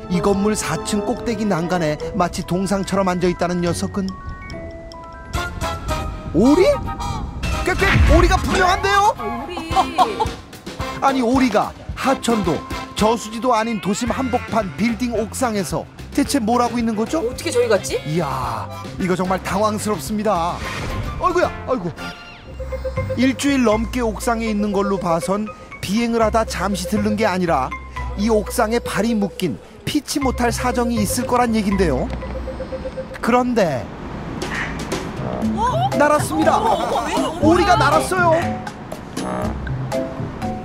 이 건물 4층 꼭대기 난간에 마치 동상처럼 앉아있다는 녀석은 오리? 꽥꽥 오리가 분명한데요? 우리 아니 오리가 하천도 저수지도 아닌 도심 한복판 빌딩 옥상에서 대체 뭘 하고 있는 거죠? 어떻게 저기 갔지? 이야 이거 정말 당황스럽습니다. 아이고야 아이고. 일주일 넘게 옥상에 있는 걸로 봐선 비행을 하다 잠시 들른 게 아니라 이 옥상에 발이 묶인 피치 못할 사정이 있을 거란 얘긴데요. 그런데 날았습니다. 오리가 날았어요.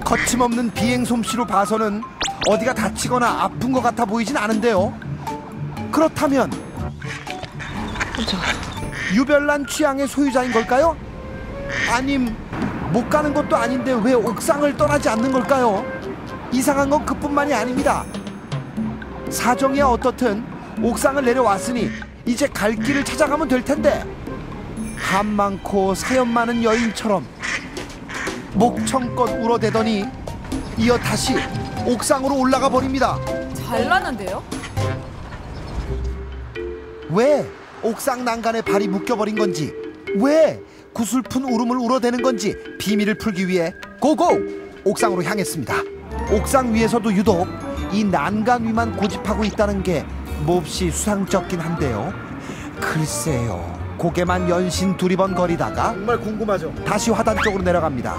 거침없는 비행 솜씨로 봐서는 어디가 다치거나 아픈 것 같아 보이진 않은데요. 그렇다면 유별난 취향의 소유자인 걸까요? 아님 못 가는 것도 아닌데 왜 옥상을 떠나지 않는 걸까요? 이상한 건 그뿐만이 아닙니다. 사정이야 어떻든 옥상을 내려왔으니 이제 갈 길을 찾아가면 될 텐데 한 많고 사연 많은 여인처럼 목청껏 울어대더니 이어 다시 옥상으로 올라가 버립니다. 잘났는데요? 왜 옥상 난간에 발이 묶여버린 건지, 왜 구슬픈 울음을 울어대는 건지 비밀을 풀기 위해 고고! 옥상으로 향했습니다. 옥상 위에서도 유독 이 난간 위만 고집하고 있다는 게 몹시 수상쩍긴 한데요. 글쎄요, 고개만 연신 두리번거리다가 정말 궁금하죠. 다시 화단 쪽으로 내려갑니다.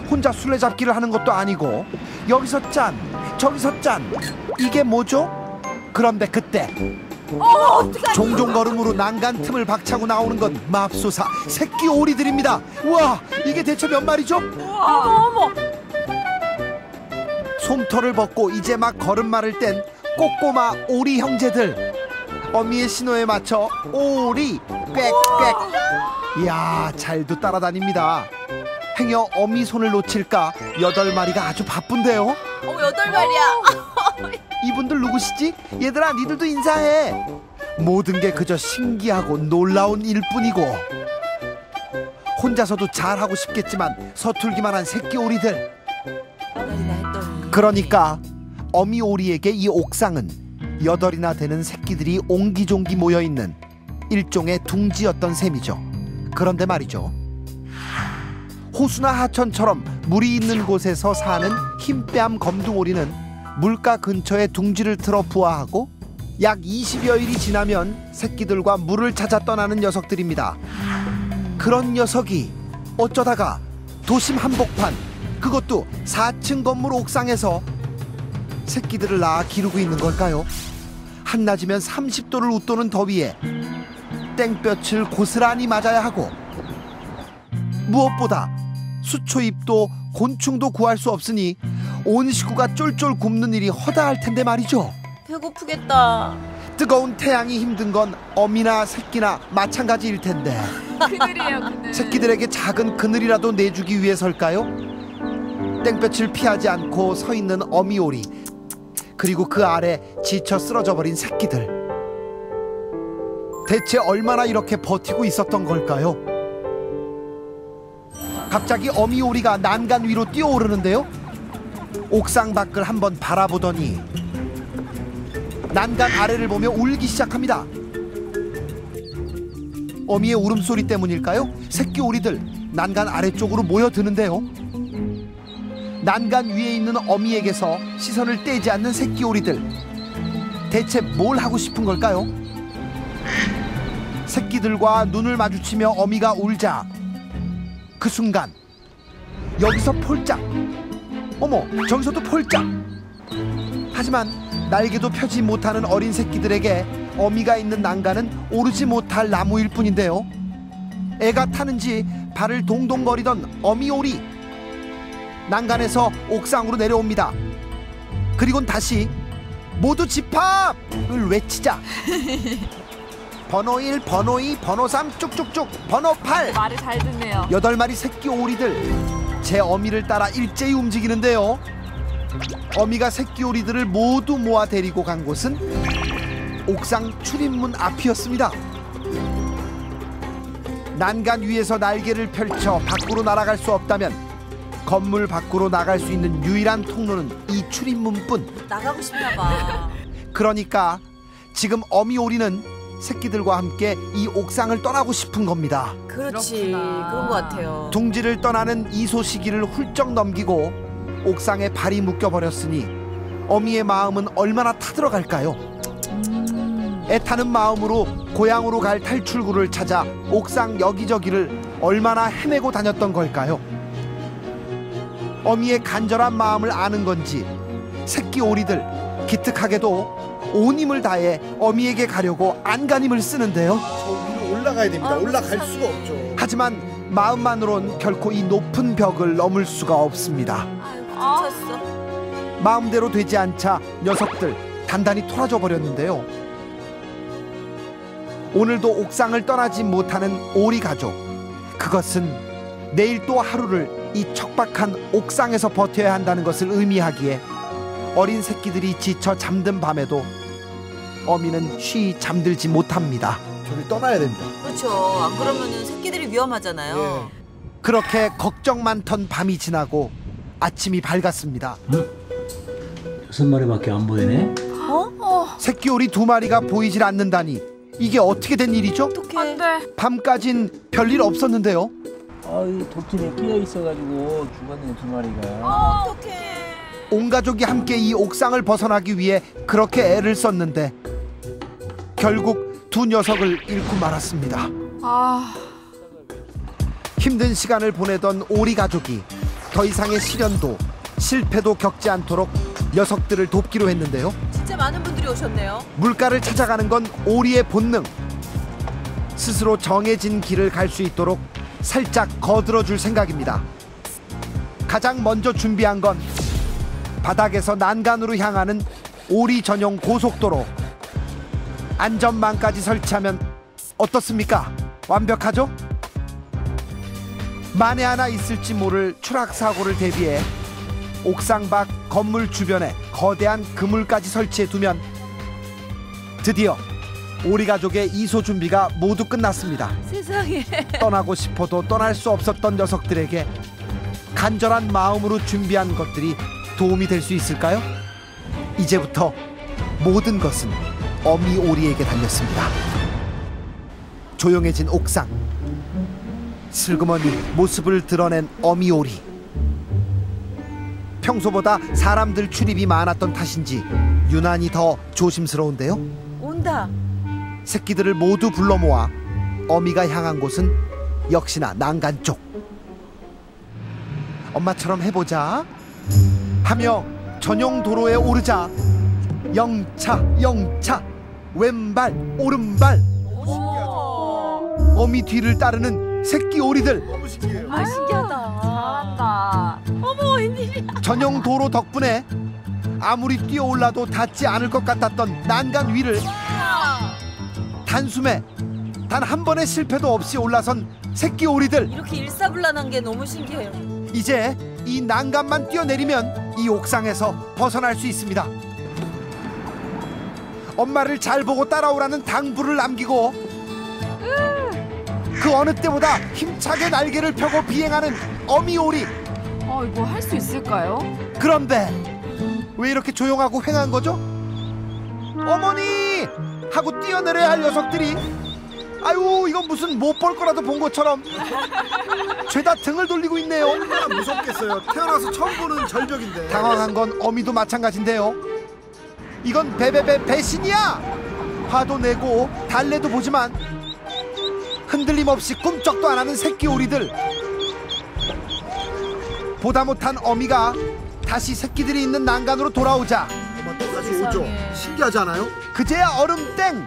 혼자 술래잡기를 하는 것도 아니고 여기서 짠, 저기서 짠, 이게 뭐죠? 그런데 그때 종종 걸음으로 난간 틈을 박차고 나오는 건 맙소사 새끼 오리들입니다. 우와, 이게 대체 몇 마리죠? 어머 솜털을 벗고 이제 막 걸음마를 뗀 꼬꼬마 오리 형제들. 어미의 신호에 맞춰 오리 꽥꽥. 이야, 잘도 따라다닙니다. 행여 어미 손을 놓칠까 8마리가 아주 바쁜데요. 어머 8마리야. 이분들 누구시지? 얘들아, 니들도 인사해. 모든 게 그저 신기하고 놀라운 일뿐이고 혼자서도 잘하고 싶겠지만 서툴기만 한 새끼 오리들. 그러니까 어미 오리에게 이 옥상은 8이나 되는 새끼들이 옹기종기 모여있는 일종의 둥지였던 셈이죠. 그런데 말이죠, 호수나 하천처럼 물이 있는 곳에서 사는 흰뺨 검둥오리는 물가 근처에 둥지를 틀어 부화하고 약 20여일이 지나면 새끼들과 물을 찾아 떠나는 녀석들입니다. 그런 녀석이 어쩌다가 도심 한복판, 그것도 4층 건물 옥상에서 새끼들을 낳아 기르고 있는 걸까요? 한낮이면 30도를 웃도는 더위에 땡볕을 고스란히 맞아야 하고 무엇보다 수초잎도 곤충도 구할 수 없으니 온 식구가 쫄쫄 굶는 일이 허다할 텐데 말이죠. 배고프겠다. 뜨거운 태양이 힘든 건 어미나 새끼나 마찬가지일 텐데 그늘이에요, 그늘. 새끼들에게 작은 그늘이라도 내주기 위해서일까요? 땡볕을 피하지 않고 서 있는 어미오리, 그리고 그 아래 지쳐 쓰러져 버린 새끼들. 대체 얼마나 이렇게 버티고 있었던 걸까요? 갑자기 어미오리가 난간 위로 뛰어오르는데요. 옥상 밖을 한번 바라보더니 난간 아래를 보며 울기 시작합니다. 어미의 울음소리 때문일까요? 새끼 오리들 난간 아래쪽으로 모여드는데요. 난간 위에 있는 어미에게서 시선을 떼지 않는 새끼 오리들. 대체 뭘 하고 싶은 걸까요? 새끼들과 눈을 마주치며 어미가 울자 그 순간 여기서 폴짝, 어머 저기서도 폴짝. 하지만 날개도 펴지 못하는 어린 새끼들에게 어미가 있는 난간은 오르지 못할 나무일 뿐인데요. 애가 타는지 발을 동동거리던 어미오리, 난간에서 옥상으로 내려옵니다. 그리곤 다시 모두 집합을 외치자 번호 1, 번호 2, 번호 3 쭉쭉쭉 번호 8. 말을 잘 듣네요. 8마리 새끼 오리들 제 어미를 따라 일제히 움직이는데요. 어미가 새끼 오리들을 모두 모아 데리고 간 곳은 옥상 출입문 앞이었습니다. 난간 위에서 날개를 펼쳐 밖으로 날아갈 수 없다면 건물 밖으로 나갈 수 있는 유일한 통로는 이 출입문뿐. 나가고 싶나 봐. 그러니까 지금 어미오리는 새끼들과 함께 이 옥상을 떠나고 싶은 겁니다. 그렇지. 그렇구나. 그런 것 같아요. 둥지를 떠나는 이 소시기를 훌쩍 넘기고 옥상에 발이 묶여버렸으니 어미의 마음은 얼마나 타들어갈까요? 애타는 마음으로 고향으로 갈 탈출구를 찾아 옥상 여기저기를 얼마나 헤매고 다녔던 걸까요? 어미의 간절한 마음을 아는 건지 새끼 오리들 기특하게도 온 힘을 다해 어미에게 가려고 안간힘을 쓰는데요. 저 위로 올라가야 됩니다. 올라갈 세상에. 수가 없죠. 하지만 마음만으론 결코 이 높은 벽을 넘을 수가 없습니다. 아이고 지쳤어. 마음대로 되지 않자 녀석들 단단히 토라져 버렸는데요. 오늘도 옥상을 떠나지 못하는 오리 가족. 그것은 내일 또 하루를 이 척박한 옥상에서 버텨야 한다는 것을 의미하기에 어린 새끼들이 지쳐 잠든 밤에도 어미는 쉬 잠들지 못합니다. 저를 떠나야 됩니다. 그렇죠. 안 그러면은 새끼들이 위험하잖아요. 예. 그렇게 걱정 많던 밤이 지나고 아침이 밝았습니다. 6마리밖에 안 보이네. 새끼 오리 2마리가 보이질 않는다니 이게 어떻게 된 일이죠? 어떡해. 안 돼. 밤까진 별일 없었는데요. 이 돌진에 끼어 있어가지고 죽었네 2마리가. 어떡해. 온 가족이 함께 이 옥상을 벗어나기 위해 그렇게 애를 썼는데 결국 두 녀석을 잃고 말았습니다. 아, 힘든 시간을 보내던 오리 가족이 더 이상의 시련도 실패도 겪지 않도록 녀석들을 돕기로 했는데요. 진짜 많은 분들이 오셨네요. 물가를 찾아가는 건 오리의 본능. 스스로 정해진 길을 갈 수 있도록 살짝 거들어줄 생각입니다. 가장 먼저 준비한 건 바닥에서 난간으로 향하는 오리 전용 고속도로. 안전망까지 설치하면 어떻습니까? 완벽하죠? 만에 하나 있을지 모를 추락사고를 대비해 옥상 밖 건물 주변에 거대한 그물까지 설치해 두면 드디어 오리 가족의 이소 준비가 모두 끝났습니다. 세상에. 떠나고 싶어도 떠날 수 없었던 녀석들에게 간절한 마음으로 준비한 것들이 도움이 될 수 있을까요? 이제부터 모든 것은 어미 오리에게 달렸습니다. 조용해진 옥상. 슬그머니 모습을 드러낸 어미 오리. 평소보다 사람들 출입이 많았던 탓인지 유난히 더 조심스러운데요. 온다. 새끼들을 모두 불러 모아 어미가 향한 곳은 역시나 난간 쪽. 엄마처럼 해보자 하며 전용 도로에 오르자 영차 영차 왼발 오른발 어미 뒤를 따르는 새끼 오리들. 너무 신기해요. 아 신기하다. 잘한다. 어머 웬일이야. 전용 도로 덕분에 아무리 뛰어올라도 닿지 않을 것 같았던 난간 위를 단숨에 단 한 번의 실패도 없이 올라선 새끼 오리들. 이렇게 일사불란한 게 너무 신기해요. 이제 이 난간만 뛰어내리면 이 옥상에서 벗어날 수 있습니다. 엄마를 잘 보고 따라오라는 당부를 남기고 그 어느 때보다 힘차게 날개를 펴고 비행하는 어미오리. 이거 할 수 있을까요? 그런데 왜 이렇게 조용하고 휑한 거죠? 어머니! 하고 뛰어내려야 할 녀석들이 아유 이건 무슨 못 볼 거라도 본 것처럼 죄다 등을 돌리고 있네요. 얼마나 무섭겠어요. 태어나서 처음 보는 절벽인데. 당황한 건 어미도 마찬가지인데요. 이건 베베베 배신이야! 화도 내고 달래도 보지만 흔들림 없이 꿈쩍도 안 하는 새끼 오리들. 보다 못한 어미가 다시 새끼들이 있는 난간으로 돌아오자 엄마 또 다시 오죠. 세상에. 신기하지 않아요? 그제야 얼음 땡!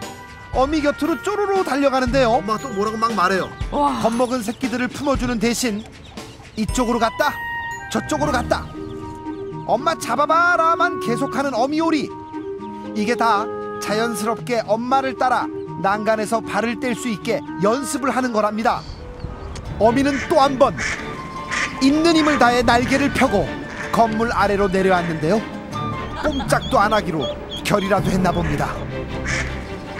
어미 곁으로 쪼르르 달려가는데요. 엄마가 또 뭐라고 막 말해요. 와, 겁먹은 새끼들을 품어주는 대신 이쪽으로 갔다 저쪽으로 갔다 엄마 잡아봐라만 계속하는 어미오리. 이게 다 자연스럽게 엄마를 따라 난간에서 발을 뗄 수 있게 연습을 하는 거랍니다. 어미는 또 한 번 있는 힘을 다해 날개를 펴고 건물 아래로 내려왔는데요. 꼼짝도 안 하기로 결이라도 했나 봅니다.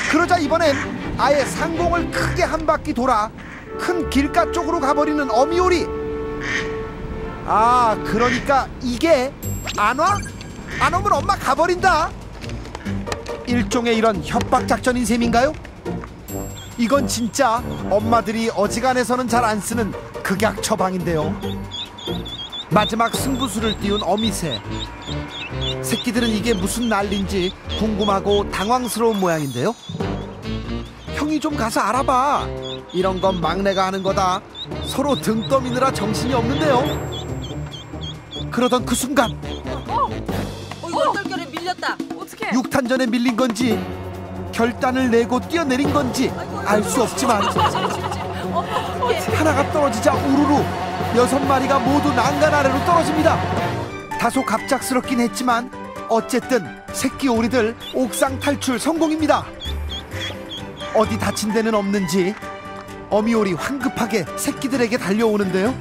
그러자 이번엔 아예 상공을 크게 한 바퀴 돌아 큰 길가 쪽으로 가버리는 어미오리. 아 그러니까 이게 안 와? 안 오면 엄마 가버린다. 일종의 이런 협박 작전인 셈인가요? 이건 진짜 엄마들이 어지간해서는 잘 안 쓰는 극약 처방인데요. 마지막 승부수를 띄운 어미새. 새끼들은 이게 무슨 난리인지 궁금하고 당황스러운 모양인데요. 형이 좀 가서 알아봐. 이런 건 막내가 하는 거다. 서로 등 떠미느라 정신이 없는데요. 그러던 그 순간 이거 얼떨결에 밀렸다. 어떡해. 육탄전에 밀린 건지 결단을 내고 뛰어내린 건지 알 수 없지만 하나가 떨어지자 우르르 6마리가 모두 난간 아래로 떨어집니다. 다소 갑작스럽긴 했지만 어쨌든 새끼 오리들 옥상 탈출 성공입니다. 어디 다친 데는 없는지 어미오리 황급하게 새끼들에게 달려오는데요.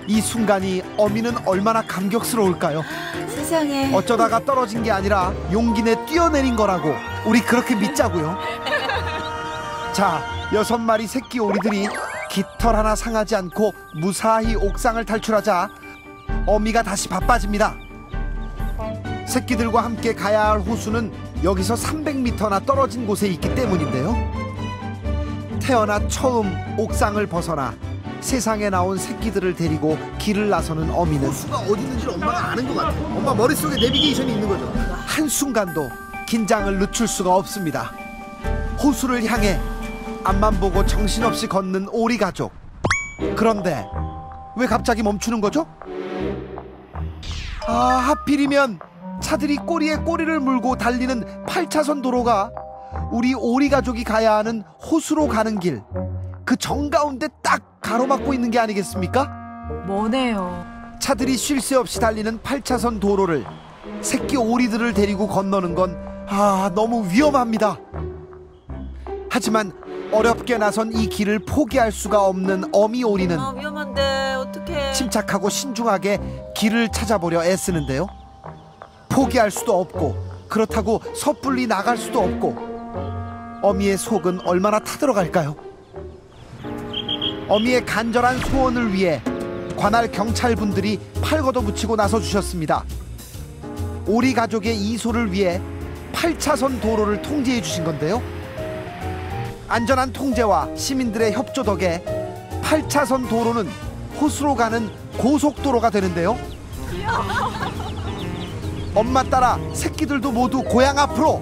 이 순간이 어미는 얼마나 감격스러울까요? 세상에. 어쩌다가 떨어진 게 아니라 용기 내 뛰어내린 거라고 우리 그렇게 믿자고요. 자, 6마리 새끼 오리들이 깃털 하나 상하지 않고 무사히 옥상을 탈출하자 어미가 다시 바빠집니다. 새끼들과 함께 가야 할 호수는 여기서 300m나 떨어진 곳에 있기 때문인데요. 태어나 처음 옥상을 벗어나 세상에 나온 새끼들을 데리고 길을 나서는 어미는 호수가 어디 있는지를 엄마가 아는 것 같아. 엄마 머릿속에 내비게이션이 있는 거죠. 한순간도 긴장을 늦출 수가 없습니다. 호수를 향해 앞만 보고 정신없이 걷는 오리 가족. 그런데 왜 갑자기 멈추는 거죠? 아, 하필이면 차들이 꼬리에 꼬리를 물고 달리는 8차선 도로가 우리 오리 가족이 가야 하는 호수로 가는 길, 그 정가운데 딱 가로막고 있는 게 아니겠습니까? 뭐네요. 차들이 쉴 새 없이 달리는 8차선 도로를 새끼 오리들을 데리고 건너는 건 너무 위험합니다. 하지만 어렵게 나선 이 길을 포기할 수가 없는 어미 오리는 위험한데 어떡해. 침착하고 신중하게 길을 찾아보려 애쓰는데요. 포기할 수도 없고 그렇다고 섣불리 나갈 수도 없고 어미의 속은 얼마나 타들어갈까요? 어미의 간절한 소원을 위해 관할 경찰분들이 팔 걷어붙이고 나서주셨습니다. 오리 가족의 이소를 위해 8차선 도로를 통제해 주신 건데요. 안전한 통제와 시민들의 협조 덕에 8차선 도로는 호수로 가는 고속도로가 되는데요. 엄마 따라 새끼들도 모두 고향 앞으로.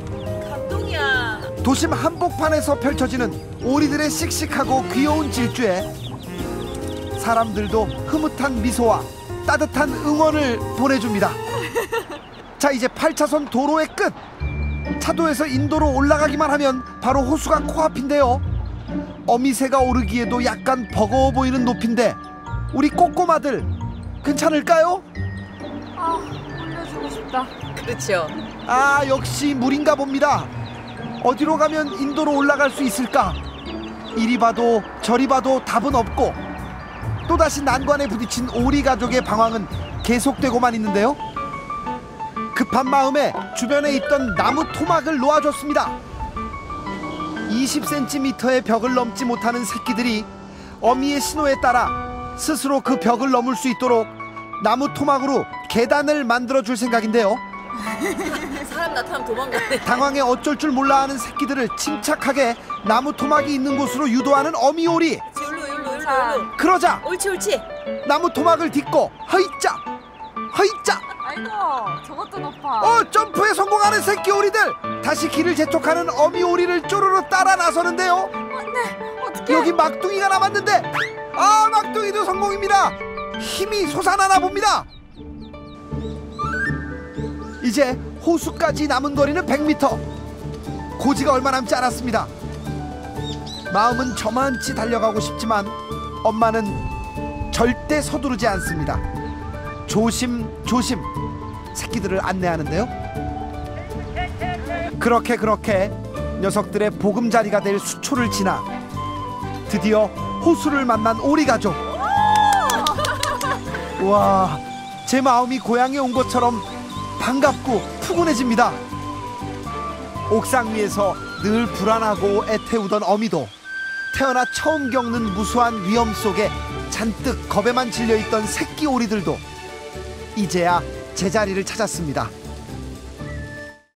감동이야. 도심 한복판에서 펼쳐지는 오리들의 씩씩하고 귀여운 질주에 사람들도 흐뭇한 미소와 따뜻한 응원을 보내줍니다. 자, 이제 8차선 도로의 끝. 차도에서 인도로 올라가기만 하면 바로 호수가 코앞인데요. 어미새가 오르기에도 약간 버거워 보이는 높이인데 우리 꼬꼬마들 괜찮을까요? 올려주고 싶다. 그렇죠. 역시 물인가 봅니다. 어디로 가면 인도로 올라갈 수 있을까? 이리 봐도 저리 봐도 답은 없고 또다시 난관에 부딪힌 오리 가족의 방황은 계속되고만 있는데요. 급한 마음에 주변에 있던 나무 토막을 놓아줬습니다. 20cm의 벽을 넘지 못하는 새끼들이 어미의 신호에 따라 스스로 그 벽을 넘을 수 있도록 나무 토막으로 계단을 만들어줄 생각인데요. 사람 나타나면 도망가네. 당황해 어쩔 줄 몰라 하는 새끼들을 침착하게 나무 토막이 있는 곳으로 유도하는 어미오리. 일로. 그러자 옳지. 나무 토막을 딛고 허이짜 아이고, 저것도 높아. 점프에 성공하는 새끼 오리들. 다시 길을 재촉하는 어미 오리를 쪼르르 따라 나서는데요. 안돼, 어떡해. 여기 막둥이가 남았는데 막둥이도 성공입니다. 힘이 솟아나나 봅니다. 이제 호수까지 남은 거리는 100m. 고지가 얼마 남지 않았습니다. 마음은 저만치 달려가고 싶지만 엄마는 절대 서두르지 않습니다. 조심조심 새끼들을 안내하는데요. 그렇게 녀석들의 보금자리가 될 수초를 지나 드디어 호수를 만난 오리 가족. 와, 제 마음이 고향에 온 것처럼 반갑고 푸근해집니다. 옥상 위에서 늘 불안하고 애태우던 어미도 태어나 처음 겪는 무수한 위험 속에 잔뜩 겁에만 질려있던 새끼 오리들도 이제야 제자리를 찾았습니다.